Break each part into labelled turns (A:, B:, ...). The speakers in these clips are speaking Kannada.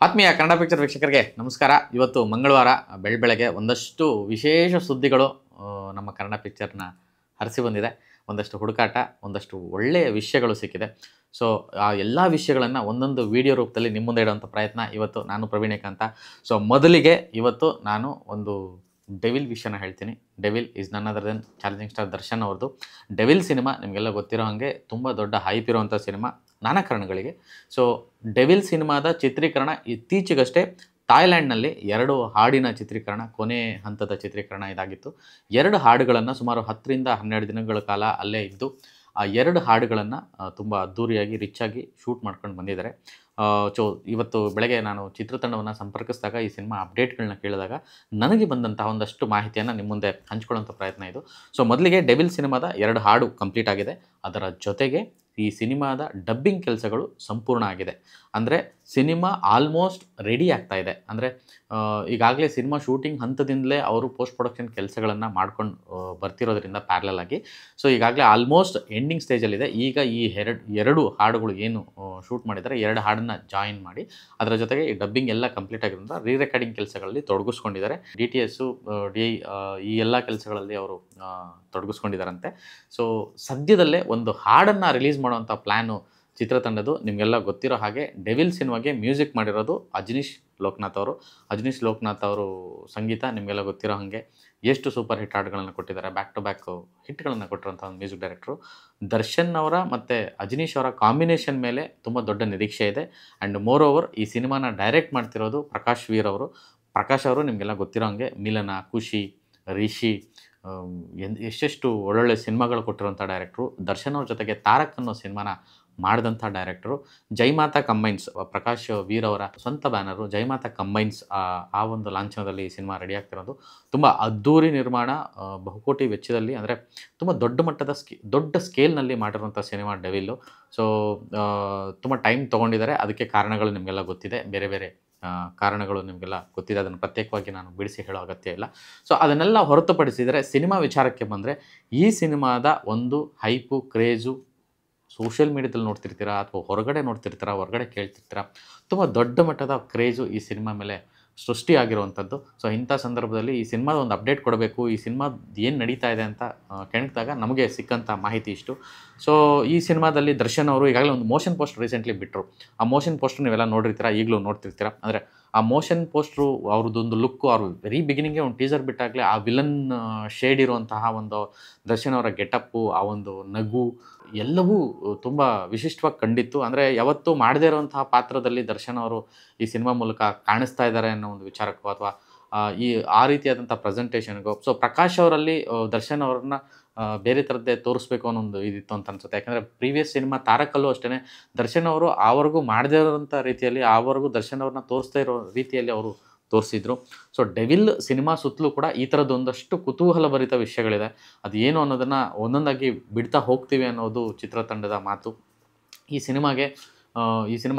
A: ಆತ್ಮೀಯ ಕನ್ನಡ ಪಿಕ್ಚರ್ ವೀಕ್ಷಕರಿಗೆ ನಮಸ್ಕಾರ. ಇವತ್ತು ಮಂಗಳವಾರ ಬೆಳಗ್ಗೆ ಒಂದಷ್ಟು ವಿಶೇಷ ಸುದ್ದಿಗಳು ನಮ್ಮ ಕನ್ನಡ ಪಿಕ್ಚರ್ನ ಹರಿಸಿ ಬಂದಿದೆ. ಒಂದಷ್ಟು ಹುಡುಕಾಟ, ಒಂದಷ್ಟು ಒಳ್ಳೆಯ ವಿಷಯಗಳು ಸಿಕ್ಕಿದೆ. ಸೊ ಆ ಎಲ್ಲ ವಿಷಯಗಳನ್ನು ಒಂದೊಂದು ವಿಡಿಯೋ ರೂಪದಲ್ಲಿ ನಿಮ್ಮ ಮುಂದೆ ಇಡುವಂಥ ಪ್ರಯತ್ನ ಇವತ್ತು ನಾನು ಪ್ರವೀಣೇಕಾಂತ. ಸೊ ಮೊದಲಿಗೆ ಇವತ್ತು ನಾನು ಒಂದು ಡೆವಿಲ್ ವಿಷಯನ ಹೇಳ್ತೀನಿ. Devil is none other than challenging star Darshan ಅವ್ರದ್ದು ಡೆವಿಲ್ ಸಿನಿಮಾ. ನಿಮಗೆಲ್ಲ ಗೊತ್ತಿರೋ ಹಾಗೆ ತುಂಬ ದೊಡ್ಡ ಹೈಪ್ ಇರುವಂಥ ಸಿನಿಮಾ ನಾನಾ ಕಾರಣಗಳಿಗೆ. ಸೊ ಡೆವಿಲ್ ಸಿನಿಮಾದ ಚಿತ್ರೀಕರಣ ಇತ್ತೀಚೆಗಷ್ಟೇ ಥಾಯ್ಲ್ಯಾಂಡ್ನಲ್ಲಿ 2 ಹಾಡಿನ ಚಿತ್ರೀಕರಣ, ಕೊನೆ ಹಂತದ ಚಿತ್ರೀಕರಣ ಇದಾಗಿತ್ತು. 2 ಹಾಡುಗಳನ್ನು ಸುಮಾರು 10ರಿಂದ 12 ದಿನಗಳ ಕಾಲ ಅಲ್ಲೇ ಇದ್ದು ಆ 2 ಹಾಡುಗಳನ್ನು ತುಂಬ ಅದ್ಧೂರಿಯಾಗಿ ರಿಚ್ಚಾಗಿ ಶೂಟ್ ಮಾಡ್ಕೊಂಡು ಬಂದಿದ್ದಾರೆ. ಸೊ ಇವತ್ತು ಬೆಳಗ್ಗೆ ನಾನು ಚಿತ್ರತಂಡವನ್ನು ಸಂಪರ್ಕಿಸಿದಾಗ ಈ ಸಿನಿಮಾ ಅಪ್ಡೇಟ್ಗಳನ್ನ ಕೇಳಿದಾಗ ನನಗೆ ಬಂದಂತಹ ಒಂದಷ್ಟು ಮಾಹಿತಿಯನ್ನು ನಿಮ್ಮ ಮುಂದೆ ಹಂಚ್ಕೊಳ್ಳೋಂಥ ಪ್ರಯತ್ನ ಇದು. ಸೊ ಮೊದಲಿಗೆ ಡೆವಿಲ್ ಸಿನಿಮಾದ 2 ಹಾಡು ಕಂಪ್ಲೀಟ್ ಆಗಿದೆ. ಅದರ ಜೊತೆಗೆ ಈ ಸಿನಿಮಾದ ಡಬ್ಬಿಂಗ್ ಕೆಲಸಗಳು ಸಂಪೂರ್ಣ ಆಗಿದೆ. ಅಂದರೆ ಸಿನಿಮಾ ಆಲ್ಮೋಸ್ಟ್ ರೆಡಿ ಆಗ್ತಾ ಇದೆ. ಅಂದರೆ ಈಗಾಗಲೇ ಸಿನಿಮಾ ಶೂಟಿಂಗ್ ಹಂತದಿಂದಲೇ ಅವರು ಪೋಸ್ಟ್ ಪ್ರೊಡಕ್ಷನ್ ಕೆಲಸಗಳನ್ನು ಮಾಡ್ಕೊಂಡು ಬರ್ತಿರೋದ್ರಿಂದ ಪ್ಯಾರಲಲ್ ಆಗಿ. ಸೊ ಈಗಾಗಲೇ ಆಲ್ಮೋಸ್ಟ್ ಎಂಡಿಂಗ್ ಸ್ಟೇಜಲ್ಲಿದೆ. ಈಗ ಈ ಎರಡು ಹಾಡುಗಳು ಏನು ಶೂಟ್ ಮಾಡಿದ್ದಾರೆ, 2 ಹಾಡನ್ನು ಜಾಯಿನ್ ಮಾಡಿ ಅದರ ಜೊತೆಗೆ ಈ ಡಬ್ಬಿಂಗ್ ಎಲ್ಲ ಕಂಪ್ಲೀಟ್ ಆಗಿರೋದ್ರಿಂದ ರೀ ರೆಕಾರ್ಡಿಂಗ್ ಕೆಲಸಗಳಲ್ಲಿ ತೊಡಗಿಸ್ಕೊಂಡಿದ್ದಾರೆ. DTS DI ಈ ಎಲ್ಲ ಕೆಲಸಗಳಲ್ಲಿ ಅವರು ತೊಡಗಿಸ್ಕೊಂಡಿದ್ದಾರಂತೆ. ಸೊ ಸದ್ಯದಲ್ಲೇ ಒಂದು ಹಾಡನ್ನು ರಿಲೀಸ್ ಮಾಡುವಂಥ ಪ್ಲ್ಯಾನು ಚಿತ್ರತಂಡದ್ದು. ನಿಮಗೆಲ್ಲ ಗೊತ್ತಿರೋ ಹಾಗೆ ಡೆವಿಲ್ ಸಿನಿಮಾಗೆ ಮ್ಯೂಸಿಕ್ ಮಾಡಿರೋದು ಅಜನೀಶ್ ಲೋಕನಾಥ್ ಅವರು. ಅಜನೀಶ್ ಲೋಕನಾಥ್ ಅವರು ಸಂಗೀತ ನಿಮಗೆಲ್ಲ ಗೊತ್ತಿರೋ ಹಾಗೆ ಎಷ್ಟು ಸೂಪರ್ ಹಿಟ್ ಹಾಡುಗಳನ್ನು ಕೊಟ್ಟಿದ್ದಾರೆ, ಬ್ಯಾಕ್ ಟು ಬ್ಯಾಕ್ ಹಿಟ್ಗಳನ್ನು ಕೊಟ್ಟಿರೋಂಥ ಒಂದು ಮ್ಯೂಸಿಕ್ ಡೈರೆಕ್ಟ್ರು. ದರ್ಶನ್ ಅವರ ಮತ್ತು ಅಜನೀಶ್ ಅವರ ಕಾಂಬಿನೇಷನ್ ಮೇಲೆ ತುಂಬ ದೊಡ್ಡ ನಿರೀಕ್ಷೆ ಇದೆ. ಆ್ಯಂಡ್ ಮೋರ್ ಓವರ್ ಈ ಸಿನಿಮಾನ ಡೈರೆಕ್ಟ್ ಮಾಡ್ತಿರೋದು ಪ್ರಕಾಶ್ ವೀರ್ ಅವರು. ಪ್ರಕಾಶ್ ಅವರು ನಿಮಗೆಲ್ಲ ಗೊತ್ತಿರೋ ಹಾಗೆ ಮಿಲನ, ಖುಷಿ, ರಿಷಿ ಎಷ್ಟೆಷ್ಟು ಒಳ್ಳೊಳ್ಳೆ ಸಿನಿಮಾಗಳು ಕೊಟ್ಟಿರೋಂಥ ಡೈರೆಕ್ಟ್ರು. ದರ್ಶನ್ ಅವ್ರ ಜೊತೆಗೆ ತಾರಕ್ ಅನ್ನೋ ಸಿನಿಮಾನ ಮಾಡಿದಂಥ ಡೈರೆಕ್ಟ್ರು. ಜೈಮಾತಾ ಕಂಬೈನ್ಸ್, ಪ್ರಕಾಶ್ ವೀರ್ ಅವರ ಸ್ವಂತ ಬ್ಯಾನರು ಜೈಮಾತಾ ಕಂಬೈನ್ಸ್ ಆ ಒಂದು ಲಾಂಛನದಲ್ಲಿ ಈ ಸಿನಿಮಾ ರೆಡಿ ಆಗ್ತಿರೋದು. ತುಂಬ ಅದ್ಧೂರಿ ನಿರ್ಮಾಣ, ಬಹುಕೋಟಿ ವೆಚ್ಚದಲ್ಲಿ, ಅಂದರೆ ತುಂಬ ದೊಡ್ಡ ಮಟ್ಟದ ದೊಡ್ಡ ಸ್ಕೇಲ್ನಲ್ಲಿ ಮಾಡಿರುವಂಥ ಸಿನಿಮಾ ಡೆವಿಲ್ಲು. ಸೊ ತುಂಬ ಟೈಮ್ ತೊಗೊಂಡಿದ್ದಾರೆ. ಅದಕ್ಕೆ ಕಾರಣಗಳು ನಿಮಗೆಲ್ಲ ಗೊತ್ತಿದೆ. ಬೇರೆ ಬೇರೆ ಕಾರಣಗಳು ನಿಮಗೆಲ್ಲ ಗೊತ್ತಿದೆ. ಅದನ್ನು ಪ್ರತ್ಯೇಕವಾಗಿ ನಾನು ಬಿಡಿಸಿ ಹೇಳೋ ಅಗತ್ಯ ಇಲ್ಲ. ಸೊ ಅದನ್ನೆಲ್ಲ ಹೊರತುಪಡಿಸಿದರೆ ಸಿನಿಮಾ ವಿಚಾರಕ್ಕೆ ಬಂದರೆ ಈ ಸಿನಿಮಾದ ಒಂದು ಹೈಪು, ಕ್ರೇಜು ಸೋಷಿಯಲ್ ಮೀಡಿಯಾದಲ್ಲಿ ನೋಡ್ತಿರ್ತೀರಾ ಅಥವಾ ಹೊರಗಡೆ ನೋಡ್ತಿರ್ತೀರಾ, ಹೊರಗಡೆ ಕೇಳ್ತಿರ್ತೀರಾ. ತುಂಬ ದೊಡ್ಡ ಮಟ್ಟದ ಕ್ರೇಜು ಈ ಸಿನಿಮಾ ಮೇಲೆ ಸೃಷ್ಟಿಯಾಗಿರುವಂಥದ್ದು. ಸೊ ಇಂಥ ಸಂದರ್ಭದಲ್ಲಿ ಈ ಸಿನಿಮಾದ ಒಂದು ಅಪ್ಡೇಟ್ ಕೊಡಬೇಕು, ಈ ಸಿನಿಮಾ ಏನು ನಡೀತಾ ಇದೆ ಅಂತ ಕೆಣಕಿದಾಗ ನಮಗೆ ಸಿಕ್ಕಂಥ ಮಾಹಿತಿ ಇಷ್ಟು. ಸೊ ಈ ಸಿನಿಮಾದಲ್ಲಿ ದರ್ಶನ್ ಅವರು ಈಗಾಗಲೇ ಒಂದು ಮೋಷನ್ ಪೋಸ್ಟರ್ ರೀಸೆಂಟ್ಲಿ ಬಿಟ್ಟರು. ಆ ಮೋಷನ್ ಪೋಸ್ಟರ್ ನೀವೆಲ್ಲ ನೋಡಿರ್ತೀರಾ, ಈಗಲೂ ನೋಡ್ತಿರ್ತೀರಾ. ಅಂದರೆ ಆ ಮೋಷನ್ ಪೋಸ್ಟ್ರು ಅವ್ರದ್ದೊಂದು ಲುಕ್ಕು, ಅವರು ವೆರಿ ಬಿಗಿನಿಂಗೇ ಒಂದು ಟೀಸರ್ ಬಿಟ್ಟಾಗಲೇ ಆ ವಿಲನ್ ಶೇಡ್ ಇರುವಂತಹ ಒಂದು ದರ್ಶನ್ ಅವರ ಗೆಟಪ್ಪು, ಆ ಒಂದು ನಗು ಎಲ್ಲವೂ ತುಂಬ ವಿಶಿಷ್ಟವಾಗಿ ಕಂಡಿತ್ತು. ಅಂದರೆ ಯಾವತ್ತೂ ಮಾಡದೇ ಇರುವಂತಹ ಪಾತ್ರದಲ್ಲಿ ದರ್ಶನ್ ಅವರು ಈ ಸಿನಿಮಾ ಮೂಲಕ ಕಾಣಿಸ್ತಾ ಇದ್ದಾರೆ ಅನ್ನೋ ಒಂದು ವಿಚಾರಕ್ಕೂ ಅಥವಾ ಆ ರೀತಿಯಾದಂಥ ಪ್ರೆಸೆಂಟೇಷನ್ಗೂ. ಸೊ ಪ್ರಕಾಶ್ ಅವರಲ್ಲಿ ದರ್ಶನ್ ಅವ್ರನ್ನ ಬೇರೆ ಥರದ್ದೇ ತೋರಿಸ್ಬೇಕು ಅನ್ನೋ ಒಂದು ಇದಿತ್ತು ಅಂತ ಅನ್ಸುತ್ತೆ. ಯಾಕಂದರೆ ಪ್ರೀವಿಯಸ್ ಸಿನಿಮಾ ತಾರಕಲ್ಲೂ ಅಷ್ಟೇ ದರ್ಶನ್ ಅವರು ಆವರೆಗೂ ಮಾಡದೇ ಇರೋಂಥ ರೀತಿಯಲ್ಲಿ, ಆವರೆಗೂ ದರ್ಶನ್ ಅವ್ರನ್ನ ತೋರಿಸ್ತಾ ಇರೋ ರೀತಿಯಲ್ಲಿ ಅವರು ತೋರಿಸಿದ್ರು. ಸೊ ಡೆವಿಲ್ ಸಿನಿಮಾ ಸುತ್ತಲೂ ಕೂಡ ಈ ಥರದ್ದು ಒಂದಷ್ಟು ಕುತೂಹಲಭರಿತ ವಿಷಯಗಳಿದೆ. ಅದು ಏನು ಅನ್ನೋದನ್ನು ಒಂದೊಂದಾಗಿ ಬಿಡ್ತಾ ಹೋಗ್ತೀವಿ ಅನ್ನೋದು ಚಿತ್ರತಂಡದ ಮಾತು. ಈ ಸಿನಿಮಾ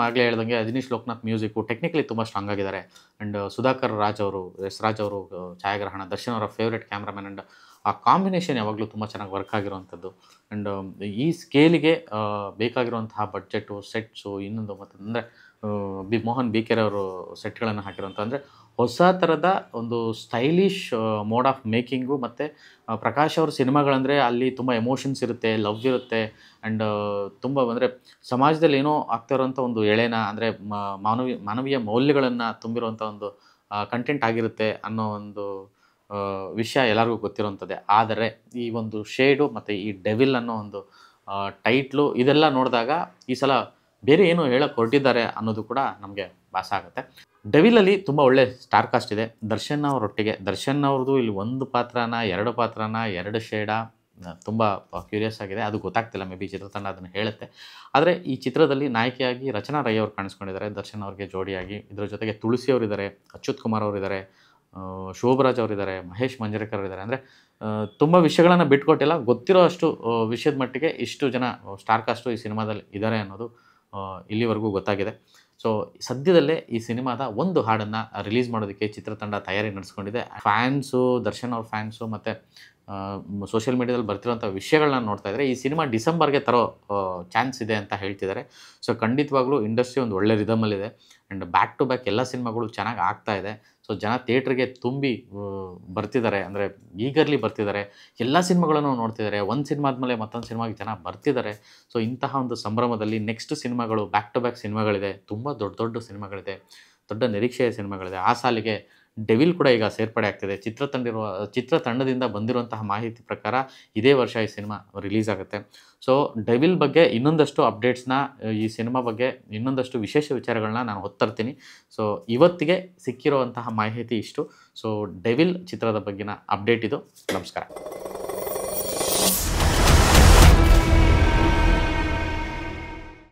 A: ಆಗಲೇ ಹೇಳ್ದಂಗೆ ಅಜನೀಶ್ ಲೋಕನಾಥ್ ಮ್ಯೂಸಿಕ್ಕು ಟೆಕ್ನಿಕಲಿ ತುಂಬ ಸ್ಟ್ರಾಂಗ್ ಆಗಿದ್ದಾರೆ. ಆ್ಯಂಡ್ ಸುಧಾಕರ್ ರಾಜ್ ಅವರು, ಎಸ್ ರಾಜ್ ಅವರು ಛಾಯಾಗ್ರಹಣ, ದರ್ಶನ್ ಅವರ ಫೇವ್ರೆಟ್ ಕ್ಯಾಮ್ರಾಮನ್. ಆ್ಯಂಡ್ ಆ ಕಾಂಬಿನೇಷನ್ ಯಾವಾಗಲೂ ತುಂಬ ಚೆನ್ನಾಗಿ ವರ್ಕ್ ಆಗಿರುವಂಥದ್ದು. ಆ್ಯಂಡ್ ಈ ಸ್ಕೇಲಿಗೆ ಬೇಕಾಗಿರುವಂತಹ ಬಡ್ಜೆಟು, ಸೆಟ್ಸು, ಇನ್ನೊಂದು ಮತ್ತು ಅಂದರೆ ಮೋಹನ್ ಬಿಕೆರೆ ಅವರು ಸೆಟ್ಗಳನ್ನು ಹಾಕಿರುವಂಥ, ಅಂದರೆ ಹೊಸ ಥರದ ಒಂದು ಸ್ಟೈಲಿಶ್ ಮೋಡ್ ಆಫ್ ಮೇಕಿಂಗು. ಮತ್ತು ಪ್ರಕಾಶ್ ಅವ್ರ ಸಿನಿಮಾಗಳಂದರೆ ಅಲ್ಲಿ ತುಂಬ ಎಮೋಷನ್ಸ್ ಇರುತ್ತೆ, ಲವ್ ಇರುತ್ತೆ. ಆ್ಯಂಡ್ ತುಂಬ ಅಂದರೆ ಸಮಾಜದಲ್ಲಿ ಏನೋ ಆಗ್ತಾ ಇರೋಂಥ ಒಂದು ಎಳೆನ, ಅಂದರೆ ಮಾನವೀಯ ಮೌಲ್ಯಗಳನ್ನು ತುಂಬಿರುವಂಥ ಒಂದು ಕಂಟೆಂಟ್ ಆಗಿರುತ್ತೆ ಅನ್ನೋ ಒಂದು ವಿಷಯ ಎಲ್ಲರಿಗೂ ಗೊತ್ತಿರೋವಂಥದ್ದೇ. ಆದರೆ ಈ ಒಂದು ಶೇಡು ಮತ್ತು ಈ ಡೆವಿಲ್ ಅನ್ನೋ ಒಂದು ಟೈಟ್ಲು ಇದೆಲ್ಲ ನೋಡಿದಾಗ ಈ ಸಲ ಬೇರೆ ಏನು ಹೇಳಕ್ಕೆ ಹೊರಟಿದ್ದಾರೆ ಅನ್ನೋದು ಕೂಡ ನಮಗೆ ಭಾಸ ಆಗುತ್ತೆ. ಡೆವಿಲಲ್ಲಿ ತುಂಬ ಒಳ್ಳೆ ಸ್ಟಾರ್ ಕಾಸ್ಟ್ ಇದೆ ದರ್ಶನ್ ಅವರೊಟ್ಟಿಗೆ. ದರ್ಶನ್ ಅವ್ರದ್ದು ಇಲ್ಲಿ 1 ಪಾತ್ರನ, 2 ಪಾತ್ರನ, 2 ಶೇಡ, ತುಂಬ ಕ್ಯೂರಿಯಸ್ ಆಗಿದೆ. ಅದು ಗೊತ್ತಾಗ್ತಿಲ್ಲ, ಮೇ ಬಿ ಚಿತ್ರತಂಡ ಅದನ್ನು ಹೇಳುತ್ತೆ. ಆದರೆ ಈ ಚಿತ್ರದಲ್ಲಿ ನಾಯಕಿಯಾಗಿ ರಚನಾ ರೈ ಅವರು ಕಾಣಿಸ್ಕೊಂಡಿದ್ದಾರೆ ದರ್ಶನ್ ಅವ್ರಿಗೆ ಜೋಡಿಯಾಗಿ. ಇದರ ಜೊತೆಗೆ ತುಳಸಿ ಅವರಿದ್ದಾರೆ, ಅಚ್ಯುತ್ ಕುಮಾರ್ ಅವರಿದ್ದಾರೆ, ಶೋಭರಾಜ್ ಅವರಿದ್ದಾರೆ, ಮಹೇಶ್ ಮಂಜರೇಕರ್ ಅವರಿದ್ದಾರೆ. ಅಂದರೆ ತುಂಬ ವಿಷಯಗಳನ್ನು ಬಿಟ್ಕೊಟ್ಟಿಲ್ಲ. ಗೊತ್ತಿರೋ ಅಷ್ಟು ವಿಷಯದ ಮಟ್ಟಿಗೆ ಇಷ್ಟು ಜನ ಸ್ಟಾರ್ ಕಾಸ್ಟು ಈ ಸಿನಿಮಾದಲ್ಲಿ ಇದ್ದಾರೆ ಅನ್ನೋದು ಇಲ್ಲಿವರೆಗೂ ಗೊತ್ತಾಗಿದೆ. ಸೊ ಸದ್ಯದಲ್ಲೇ ಈ ಸಿನಿಮಾದ ಒಂದು ಹಾಡನ್ನು ರಿಲೀಸ್ ಮಾಡೋದಕ್ಕೆ ಚಿತ್ರತಂಡ ತಯಾರಿ ನಡೆಸ್ಕೊಂಡಿದೆ. ಫ್ಯಾನ್ಸು, ದರ್ಶನ್ ಅವ್ರ ಫ್ಯಾನ್ಸು ಮತ್ತು ಸೋಷಿಯಲ್ ಮೀಡಿಯಾದಲ್ಲಿ ಬರ್ತಿರೋಂಥ ವಿಷಯಗಳನ್ನ ನೋಡ್ತಾ ಇದ್ದರೆ ಈ ಸಿನಿಮಾ ಡಿಸೆಂಬರ್ಗೆ ತರೋ ಚಾನ್ಸ್ ಇದೆ ಅಂತ ಹೇಳ್ತಿದ್ದಾರೆ. ಸೊ ಖಂಡಿತವಾಗ್ಲೂ ಇಂಡಸ್ಟ್ರಿ ಒಂದು ಒಳ್ಳೆ ರಿದಮಲ್ಲಿದೆ. ಆ್ಯಂಡ್ ಬ್ಯಾಕ್ ಟು ಬ್ಯಾಕ್ ಎಲ್ಲ ಸಿನಿಮಾಗಳು ಚೆನ್ನಾಗಿ ಆಗ್ತಾ ಇದೆ. ಸೊ ಜನ ಥಿಯೇಟ್ರಿಗೆ ತುಂಬಿ ಬರ್ತಿದ್ದಾರೆ, ಅಂದರೆ ಈಗರ್ಲಿ ಬರ್ತಿದ್ದಾರೆ, ಎಲ್ಲ ಸಿನಿಮಾಗಳನ್ನು ನೋಡ್ತಿದ್ದಾರೆ. ಒಂದು ಸಿನಿಮಾ ಆದಮೇಲೆ ಮತ್ತೊಂದು ಸಿನಿಮಾಗೆ ಜನ ಬರ್ತಿದ್ದಾರೆ. ಸೊ ಇಂತಹ ಒಂದು ಸಂಭ್ರಮದಲ್ಲಿ ನೆಕ್ಸ್ಟ್ ಸಿನಿಮಾಗಳು ಬ್ಯಾಕ್ ಟು ಬ್ಯಾಕ್ ಸಿನಿಮಾಗಳಿದೆ, ತುಂಬ ದೊಡ್ಡ ದೊಡ್ಡ ಸಿನಿಮಾಗಳಿದೆ, ದೊಡ್ಡ ನಿರೀಕ್ಷೆಯ ಸಿನಿಮಾಗಳಿದೆ. ಆ ಸಾಲಿಗೆ ಡೆವಿಲ್ ಕೂಡ ಈಗ ಸೇರ್ಪಡೆ ಆಗ್ತಿದೆ. ಚಿತ್ರತಂಡದಿಂದ ಬಂದಿರುವಂತಹ ಮಾಹಿತಿ ಪ್ರಕಾರ ಇದೇ ವರ್ಷ ಈ ಸಿನಿಮಾ ರಿಲೀಸ್ ಆಗುತ್ತೆ. ಸೊ ಡೆವಿಲ್ ಬಗ್ಗೆ ಇನ್ನೊಂದಷ್ಟು ಅಪ್ಡೇಟ್ಸ್ನ, ಈ ಸಿನಿಮಾ ಬಗ್ಗೆ ಇನ್ನೊಂದಷ್ಟು ವಿಶೇಷ ವಿಚಾರಗಳನ್ನ ನಾನು ಹೊತ್ತರ್ತೀನಿ. ಸೊ ಇವತ್ತಿಗೆ ಸಿಕ್ಕಿರುವಂತಹ ಮಾಹಿತಿ ಇಷ್ಟು. ಸೊ ಡೆವಿಲ್ ಚಿತ್ರದ ಬಗ್ಗಿನ ಅಪ್ಡೇಟ್ ಇದು. ನಮಸ್ಕಾರ.